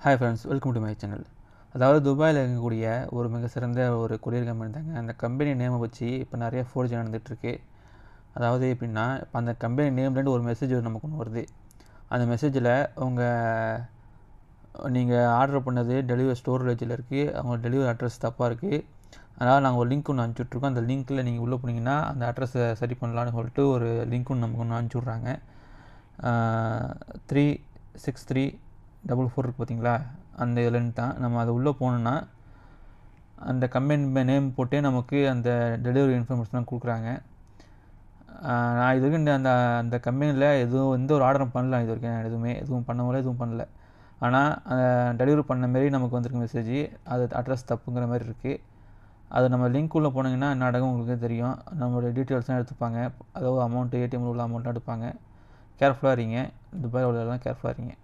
Hi friends, welcome to my channel. அதாவது துபாயில் இருக்கக்கூடிய ஒரு மிக சிறந்த ஒரு கொரியர் கம்பெனி தாங்க. அந்த கம்பெனி நேமை வச்சு இப்போ நிறைய ஃபோர்ஜி நடந்துகிட்ருக்கு. அதாவது எப்படின்னா, இப்போ அந்த கம்பெனி நேம்லேருந்து ஒரு மெசேஜ் நமக்கு ஒன்று வருது. அந்த மெசேஜில் நீங்கள் ஆர்டர் பண்ணது டெலிவரி ஸ்டோரேஜில் இருக்குது, அவங்க டெலிவரி அட்ரஸ் தப்பாக இருக்குது. அதனால் நாங்கள் ஒரு லிங்க் ஒன்று அனுப்பிச்சுட்ருக்கோம். அந்த லிங்க்கில் நீங்கள் உள்ளே போனீங்கன்னா அந்த அட்ரஸை சரி பண்ணலான்னு சொல்லிட்டு ஒரு லிங்க் ஒன்று நமக்கு ஒன்று அனுப்பிச்சுட்றாங்க. 363444 இருக்குது பார்த்தீங்களா, அந்த இதுலேருந்து தான் நம்ம அது உள்ளே போனோன்னா அந்த கம்பெனி நேம் போட்டே நமக்கு அந்த டெலிவரி இன்ஃபர்மேஷன்லாம் கொடுக்குறாங்க. நான் இது வரைக்கும் அந்த அந்த கம்பெனியில் எந்த ஒரு ஆர்டரும் பண்ணல. இது வரைக்கும் எதுவும் பண்ணல. ஆனால் டெலிவரி பண்ண மாரி நமக்கு வந்திருக்க மெசேஜ், அது அட்ரஸ் தப்புங்கிற மாதிரி இருக்குது. அது நம்ம லிங்க் உள்ளே போனீங்கன்னா என்ன நடக்கும் உங்களுக்கே தெரியும். நம்மளுடைய டீட்டெயில்ஸ்லாம் எடுத்துப்பாங்க. அதாவது அமௌண்ட்டு, ஏடிஎம்மில் உள்ள அமௌண்ட்லாம் எடுப்பாங்க. கேர்ஃபுல்லாக இருங்க. துபாயில் உள்ளதெல்லாம் கேர்ஃபுல்லாக இருங்க.